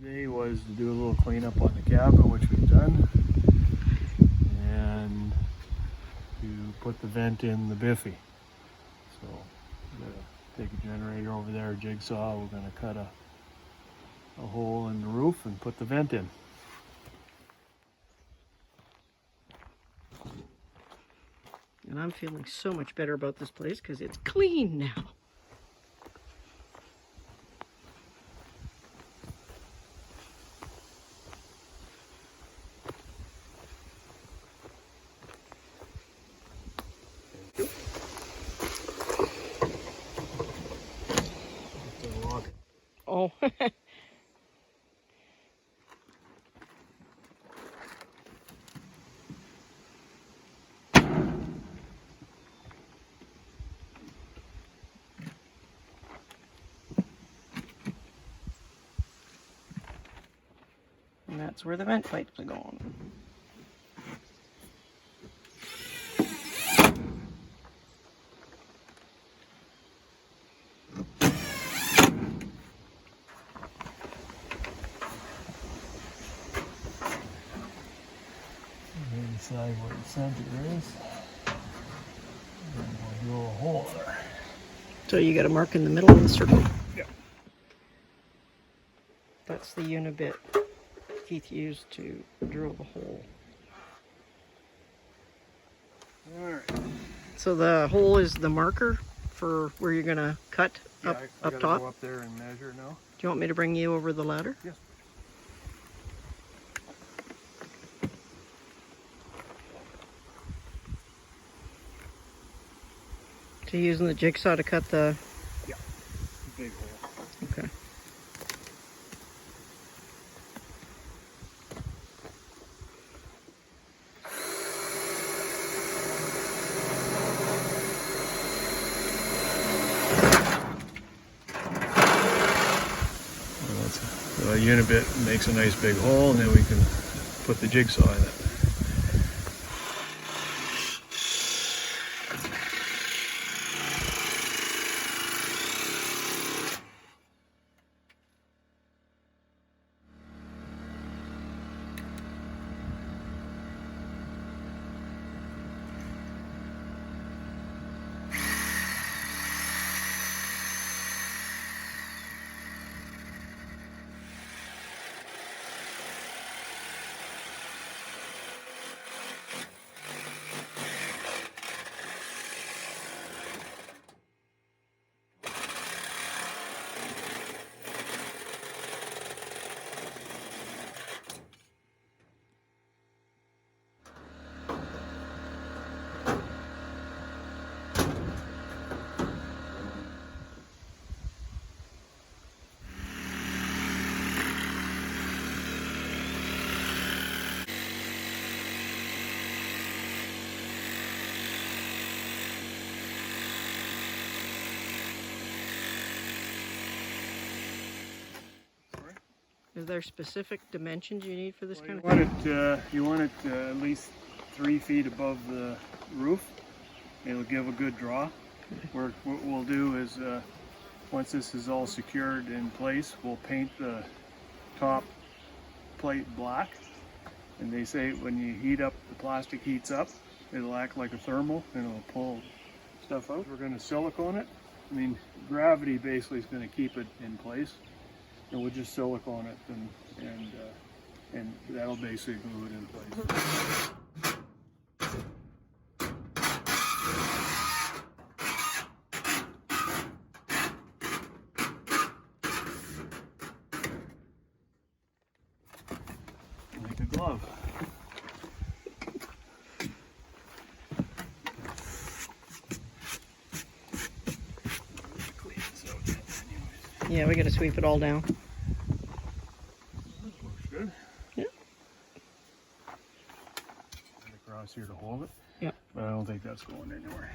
Today was to do a little cleanup on the cabinet, which we've done, and to put the vent in the Biffy. So we're gonna take a generator over there, a jigsaw. We're gonna cut a hole in the roof and put the vent in. And I'm feeling so much better about this place because it's clean now. Oh. And that's where the vent pipes are going. Decide where the center is, and we'll drill a hole there. So you got a mark in the middle of the circle? Yeah. That's the unibit Keith used to drill the hole. Alright. So the hole is the marker for where you're going to cut up, I up gotta top? go up there and measure now. Do you want me to bring you over the ladder? Yes. So you're using the jigsaw to cut the... Yeah, big hole. Okay. So a unibit makes a nice big hole, and then we can put the jigsaw in it. Is there specific dimensions you need for this kind of thing? You want it at least 3 feet above the roof. It'll give a good draw. What we'll do is, once this is all secured in place, we'll paint the top plate black. And they say when you heat up, the plastic heats up, it'll act like a thermal and it'll pull stuff out. We're going to silicone it. I mean, gravity basically is going to keep it in place. And we'll just silicone it, and that'll basically glue it in place. Like a glove. Yeah, we got to sweep it all down. Looks good. Yeah. Across here to hold it. Yeah. But I don't think that's going anywhere.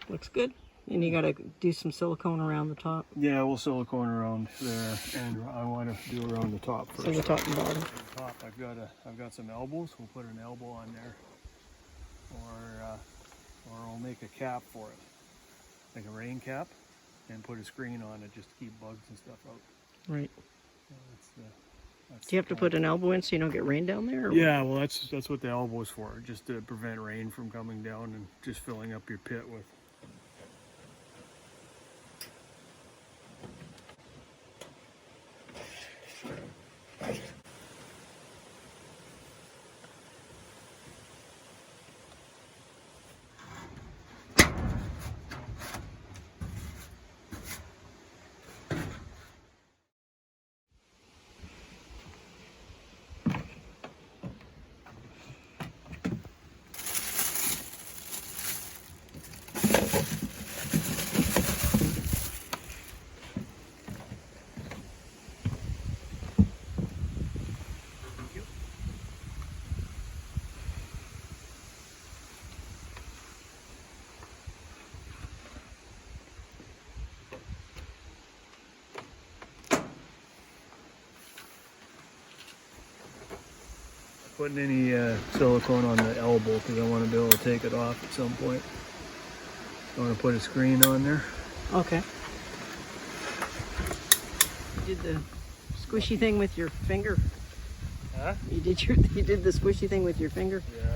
Looks good. And you got to do some silicone around the top. Yeah, we'll silicone around there, and I want to do around the top first. So the top and bottom. The top, I've got some elbows. We'll put an elbow on there, or we'll make a cap for it, like a rain cap, and put a screen on it just to keep bugs and stuff out. Right. That's Do you have to the put an elbow in so you don't get rain down there? Or Yeah, well, that's what the elbow is for, just to prevent rain from coming down and just filling up your pit with. Putting any silicone on the elbow because I want to be able to take it off at some point. I want to put a screen on there. Okay. You did the squishy thing with your finger. Huh? You did the squishy thing with your finger. Yeah.